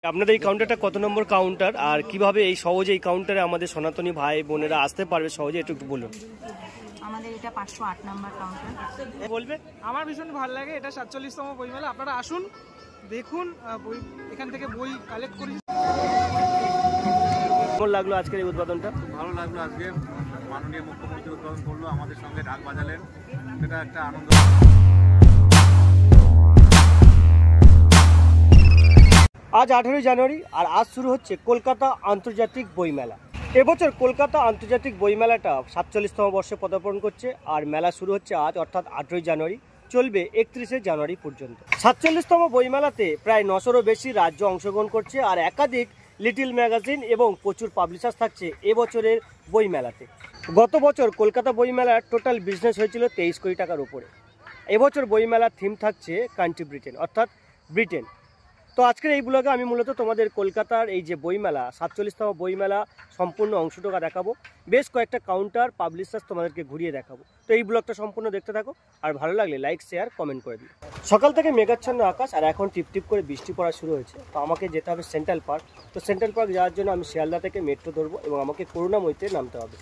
আপনাদের এই কাউন্টারটা কত নম্বর কাউন্টার আর কিভাবে এই সহজে এই কাউন্টারে আমাদের সনাতনী ভাই বোনেরা আসতে পারবে সহজে একটু বলুন। আমাদের এটা 508 নম্বর কাউন্টার। বলবে আমার ভীষণ ভালো লাগে, এটা 47তম বইমেলা। আপনারা আসুন, দেখুন, বই এখান থেকে বই কালেক্ট করি। কেমন লাগলো আজকের এই উদ্বোধনটা? ভালো লাগলো। আজকে মাননীয় মুখ্যমন্ত্রী উদ্বোধন করলো, আমাদের সঙ্গে ঢাক বাজালেন, এটা একটা আনন্দ। আজ 18 জানুয়ারি আর আজ শুরু হচ্ছে কলকাতা আন্তর্জাতিক বইমেলা। এবছর কলকাতা আন্তর্জাতিক বইমেলাটা 47তম বর্ষে পদার্পণ করছে আর মেলা শুরু হচ্ছে আজ অর্থাৎ 18 জানুয়ারি, চলবে 31শে জানুয়ারি পর্যন্ত। 47তম বইমেলাতে প্রায় 900রও বেশি রাজ্য অংশগ্রহণ করছে আর একাধিক লিটল ম্যাগাজিন এবং প্রচুর পাবলিশার্স থাকছে এবছরের বইমেলাতে। গত বছর কলকাতা বইমেলার টোটাল বিজনেস হয়েছিল 23 কোটি টাকার উপরে। এবছর বইমেলার থিম থাকছে কান্ট্রি ব্রিটেন অর্থাৎ ব্রিটেন। তো আজকের এই ব্লগে আমি মূলত তোমাদের কলকাতার এই যে বইমেলা 47তম বইমেলা সম্পূর্ণ অংশটুকু দেখাবো, বেশ কয়েকটা কাউন্টার পাবলিশার্স তোমাদেরকে ঘুরিয়ে দেখাবো। তো এই ব্লগটা সম্পূর্ণ দেখতে থাকো আর ভালো লাগলে লাইক শেয়ার কমেন্ট করে দিও। সকাল থেকে মেঘাচ্ছন্ন আকাশ আর এখন টিপটিপ করে বৃষ্টি পড়া শুরু হয়েছে। তো আমাকে যেতে হবে সেন্ট্রাল পার্ক। তো সেন্ট্রাল পার্ক যাওয়ার জন্য আমি শিয়ালদা থেকে মেট্রো ধরবো এবং আমাকে করুণাময়ীতে নামতে হবে।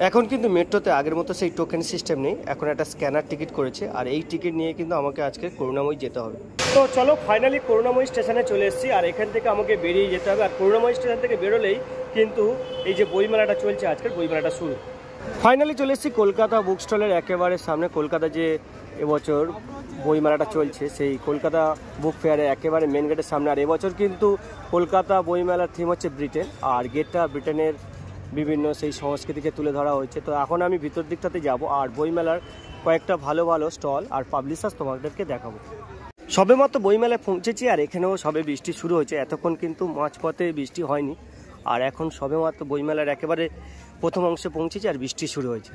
এখন কিন্তু মেট্রোতে আগের মতো সেই টোকেন সিস্টেম নেই, এখন একটা স্ক্যানার টিকিট করেছে আর এই টিকিট নিয়ে কিন্তু আমাকে আজকে করুণাময়ী যেতে হবে। তো চলো ফাইনালি করুণাময়ী স্টেশনে চলে এসেছি আর এখান থেকে আমাকে বেরিয়ে যেতে হবে। আর করুণাময়ী স্টেশন থেকে বেরোলেই কিন্তু এই যে বইমেলাটা চলছে আজকের বইমেলাটা শুরু। ফাইনালি চলে এসেছি কলকাতা বুক স্টলের একেবারে সামনে। কলকাতা যে এবছর বইমেলাটা চলছে সেই কলকাতা বুক ফেয়ারের একেবারে মেন গেটের সামনে। আর এবছর কিন্তু কলকাতা বইমেলার থিম হচ্ছে ব্রিটেন আর গেটটা ব্রিটেনের বিভিন্ন সেই সংস্কৃতিকে তুলে ধরা হয়েছে। তো এখন আমি ভিতর দিকটাতে যাব আর বইমেলার কয়েকটা ভালো ভালো স্টল আর পাবলিশার্স তোমাদেরকে দেখাবো। সবেমাত্র বইমেলায় পৌঁছেছি আর এখানেও সবে বৃষ্টি শুরু হয়েছে। এতক্ষণ কিন্তু মাঝপথে বৃষ্টি হয়নি আর এখন সবেমাত্র বইমেলার একেবারে প্রথম অংশে পৌঁছেছি আর বৃষ্টি শুরু হয়েছে।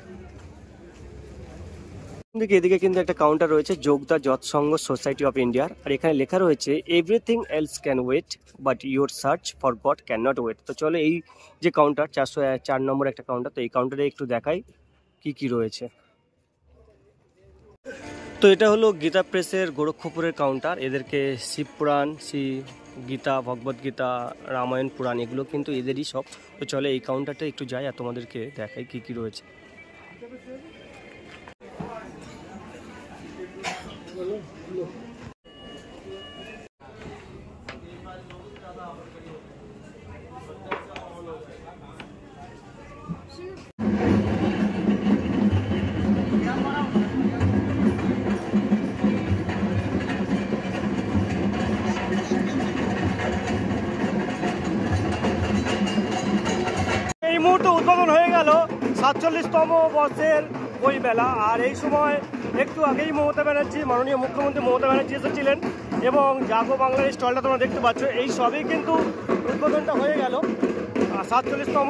এদিকে কিন্তু একটা কাউন্টার রয়েছে যোগদা যৎসঙ্গ সোসাইটি অফ ইন্ডিয়ার আর এখানে লেখা রয়েছে everything else can wait but your search for God can not wait. তো চলো এই যে কাউন্টার 404 নম্বর একটা কাউন্টার, তো এই কাউন্টারে একটু দেখাই কি কি রয়েছে। তো এটা হলো গীতা প্রেসের গোরক্ষপুরের কাউন্টার। এদেরকে শিব পুরাণ, শ্রী গীতা, ভগবদ গীতা, রামায়ণ পুরাণ এগুলো কিন্তু এদেরই সব। তো চলো এই কাউন্টারটা একটু যাই আর তোমাদেরকে দেখাই কি কি রয়েছে। এই মুহূর্তে উদ্বোধন হয়ে গেল 47তম বর্ষের বইমেলা আর এই সময় একটু আগেই মমতা ব্যানার্জি, মাননীয় মুখ্যমন্ত্রী মমতা ব্যানার্জি এসেছিলেন এবং জাগো বাংলার স্টলটা তোমরা দেখতে পাচ্ছ। এই সবই কিন্তু উদ্বোধনটা হয়ে গেল 47তম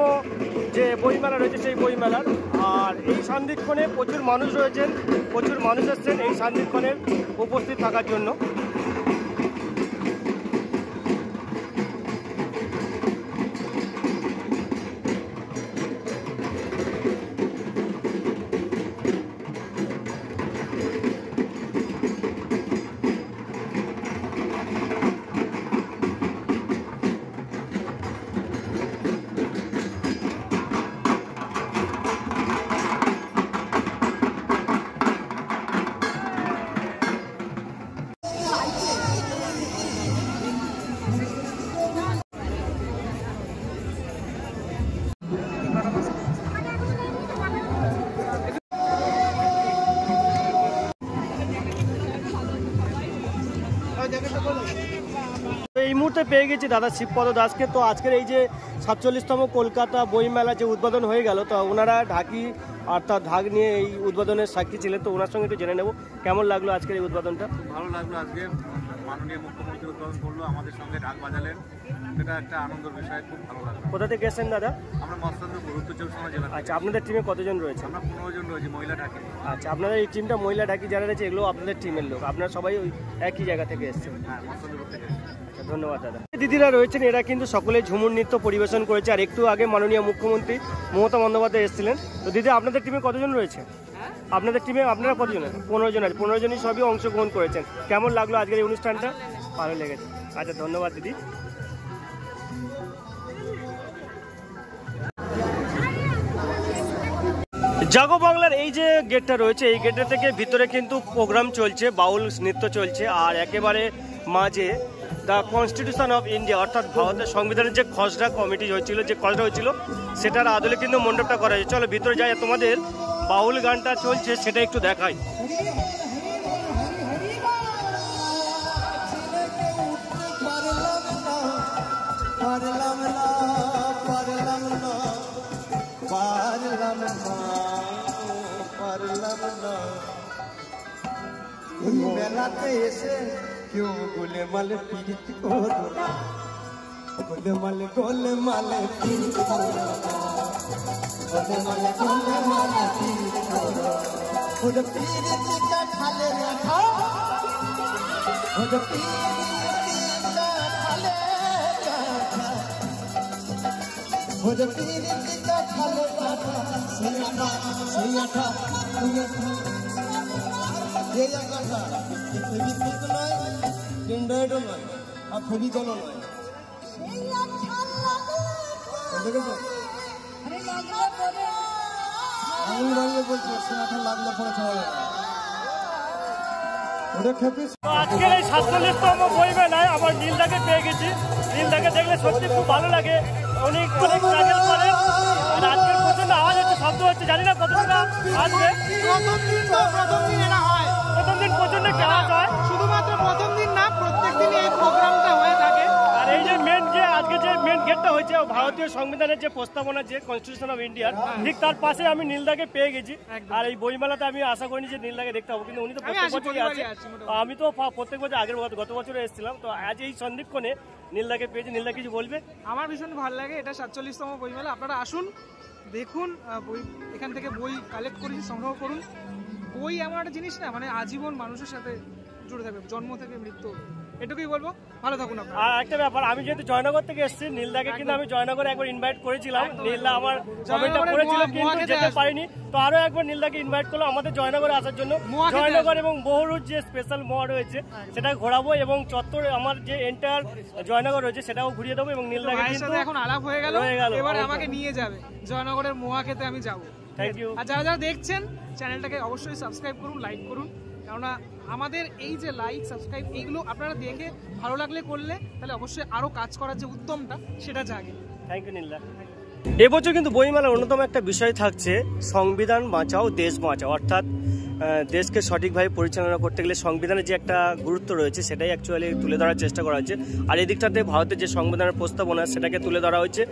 যে বইমেলা রয়েছে সেই বইমেলার। আর এই সন্ধিক্ষণে প্রচুর মানুষ রয়েছেন, প্রচুর মানুষ এসছেন এই সন্ধিক্ষণে উপস্থিত থাকার জন্য। এই মুহূর্তে পেয়ে গেছি দাদা শিবপদ দাসকে। তো আজকের এই যে 47তম কলকাতা বইমেলা যে উদ্বোধন হয়ে গেল, তো ওনারা ঢাকি অর্থাৎ ঢাক নিয়ে এই উদ্বোধনের সাক্ষী ছিলেন। তো ওনার সঙ্গে একটু জেনে নেব কেমন লাগলো আজকের এই উদ্বোধনটা। ভালো লাগলো। আজকে মাননীয় মুখ্যমন্ত্রী উদ্বোধন করলো, আমাদের সঙ্গে ঢাক বাজালেন, এটা একটা আনন্দের বিষয়, খুব ভালো লাগলো। কোথা থেকে এসেছেন দাদা? আমরা মস্তানপুর উত্তর চব্বিশ পরগনা জেলা। আচ্ছা, আপনাদের টিমে কতজন রয়েছে? আমরা 15 জন রয়েছি, মহিলা ঢাকি। আচ্ছা, আপনাদের এই টিমটা মহিলা ঢাকি যারা রয়েছে এগুলো আপনাদের টিমের লোক, আপনারা সবাই ওই একই জায়গা থেকে এসেছেন? হ্যাঁ, মস্তানপুর থেকে। আচ্ছা, ধন্যবাদ দাদা। দিদিরা রয়েছেন, এরা কিন্তু সকলে ঝুমুর নৃত্য পরিবেশন করেছে আর একটু আগে মাননীয় মুখ্যমন্ত্রী মমতা বন্দ্যোপাধ্যায় এসেছিলেন। তো দিদি আপনাদের টিমে কতজন রয়েছে? আপনাদের টিমে আপনারা কতজন? 15 জন আছে। 15 জনই সবই অংশগ্রহণ করেছেন। কেমন লাগলো আজকের এই অনুষ্ঠানটা? ভালো লেগেছে। আচ্ছা, ধন্যবাদ দিদি। জাগো বাংলার এই যে গেটটা রয়েছে, এই গেটটা থেকে ভিতরে কিন্তু প্রোগ্রাম চলছে, বাউল নৃত্য চলছে, আর একেবারে মাঝে দ্য কনস্টিটিউশন অফ ইন্ডিয়া অর্থাৎ ভারতের সংবিধানের যে খসড়া কমিটি হয়েছিল, যে খসড়া হয়েছিল সেটার আদলে কিন্তু মণ্ডপটা করা হয়েছে। চলো ভিতরে যাই, তোমাদের বাউল গানটা চলছে সেটা একটু দেখাই। মেলাতে এসে কেউ গোলে মালে পিড়িত করো না, গোলে মালে পিড়িত করো না, গোলে মালে পিড়িত করো, ওরে পিড়িতটা খালে রাখা, ওরে পিড়িতটা খালে রাখা, ওরে পিড়িতটা খালে রাখা, সেই আঠা এই জায়গাটা ফেভিকুইক নয়, টেন্ডারও নয়, আর ফেভিকলও নয়। দেখেছো আঙুল ভাঙলে বলছে সে আঠা লাগলে পরে ছাড়া যাবে ওটা খেপে। আজকের এই 47তম বই মেলায় আমার নীলদাকে পেয়ে গেছি। নীলদাকে দেখলে সত্যি খুব ভালো লাগে, অনেক স্ট্রাগল করে। আর আজকের প্রচন্ড আওয়াজ হচ্ছে, শব্দ হচ্ছে, জানি না কতটা আসবে। প্রথম দিন এরা হয়, প্রথম দিন প্রচন্ড আওয়াজ হয়, শুধুমাত্র প্রথম দিন না, প্রত্যেক দিন এই প্রোগ্রামটা হয়ে থাকে। আর এই যে মেন যে আজকে যে মেন গেটটা হয়েছে ভারতীয় সংবিধানের যে প্রস্তাবনা, যে কনস্টিটিউশন অফ ইন্ডিয়ার, ঠিক তার পাশে আমি নীলদাকে পেয়ে গেছি। আর এই বইমেলাতে আমি আশা করিনি যে নীলদাকে দেখতে পাবো, কিন্তু উনি তো প্রত্যেক বছরই আছে। আমি তো প্রত্যেক বছর আগের গত বছরে এসেছিলাম, তো আজ এই সন্ধিক্ষণে নীলদাকে পেয়েছি। নীলদা কিছু বলবে? আমার ভীষণ ভালো লাগে, এটা 47তম বইমেলা। আপনারা আসুন, দেখুন, বই এখান থেকে বই কালেক্ট করেছি, সংগ্রহ করুন। বই এমন একটা জিনিস না, মানে আজীবন মানুষের সাথে জুড়ে থাকবে, জন্ম থেকে মৃত্যু। এটুকুই বলবো, ভালো থাকুন আপনারা। আর একটা ব্যাপার, আমি যেহেতু জয়নগর থেকে এসেছি, নীলদাকে কিন্তু আমি জয়নগরে একবার ইনভাইট করেছিলাম। নীলদা আমার কমেন্টটা করেছিল, কিন্তু যেতে পারিনি। তো আরো একবার নীলদাকে ইনভাইট করলো আমাদের জয়নগরে আসার জন্য। জয়নগর এবং বহুরুর যে স্পেশাল মোয়া রয়েছে সেটা ঘোরাবো, এবং চত্বরে আমার যে এন্টার জয়নগর রয়েছে সেটাও ঘুরিয়ে দেবো। এবং নীলদাকে কিন্তু এখন আলাপ হয়ে গেল, এবার আমাকে নিয়ে যাবে জয়নগরের মোয়া খেতে, আমি যাবো। Thank you. আর যারা যারা দেখছেন চ্যানেলটাকে অবশ্যই সাবস্ক্রাইব করুন, লাইক করুন, কেননা আমাদের এই যে লাইক সাবস্ক্রাইব এইগুলো আপনারা দেখে ভালো লাগলে করলে তাহলে অবশ্যই আরো কাজ করার যে উদ্যমটা সেটা জাগে। থ্যাংক ইউ নীলদা। এবছর কিন্তু বইমেলার অন্যতম একটা বিষয় থাকছে সংবিধান বাঁচাও দেশ বাঁচাও, অর্থাৎ দেশকে সঠিকভাবে পরিচালনা করতে গেলে সংবিধানের যে একটা গুরুত্ব রয়েছে সেটাই অ্যাকচুয়ালি তুলে ধরার চেষ্টা করা হচ্ছে। আর এই দিকটাতে ভারতের যে সংবিধানের প্রস্তাবনা সেটাকে তুলে ধরা হয়েছে।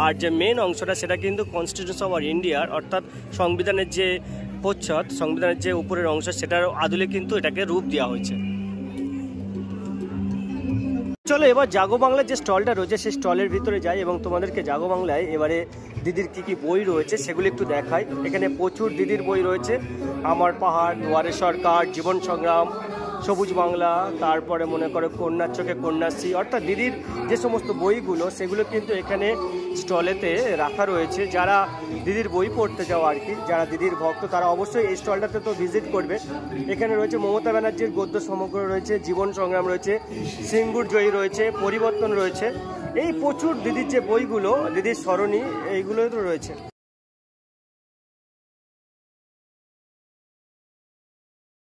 আর যে মেন অংশটা সেটা কিন্তু কনস্টিটিউশন অফ ইন্ডিয়ার, অর্থাৎ সংবিধানের যে প্রচ্ছদ, সংবিধানের যে উপরের অংশ সেটার আদলে কিন্তু এটাকে রূপ দেওয়া হয়েছে। চলো এবার জাগো বাংলার যে স্টলটা রয়েছে সেই স্টলের ভিতরে যাই এবং তোমাদেরকে জাগো বাংলায় এবারে দিদির কি কি বই রয়েছে সেগুলো একটু দেখাই। এখানে প্রচুর দিদির বই রয়েছে, আমার পাহাড়, দুয়ারে সরকার, জীবন সংগ্রাম, সবুজ বাংলা, তারপরে মনে করো কন্যার চোখে কন্যাশ্রী, অর্থাৎ দিদির যে সমস্ত বইগুলো সেগুলো কিন্তু এখানে স্টলেতে রাখা রয়েছে। যারা দিদির বই পড়তে যাও আর কি, যারা দিদির ভক্ত তারা অবশ্যই এই স্টলটাতে তো ভিজিট করবে। এখানে রয়েছে মমতা ব্যানার্জির গদ্য সমগ্র রয়েছে, জীবন সংগ্রাম রয়েছে, সিঙ্গুর জয়ী রয়েছে, পরিবর্তন রয়েছে, এই প্রচুর দিদির যে বইগুলো, দিদির স্মরণী এইগুলো তো রয়েছে।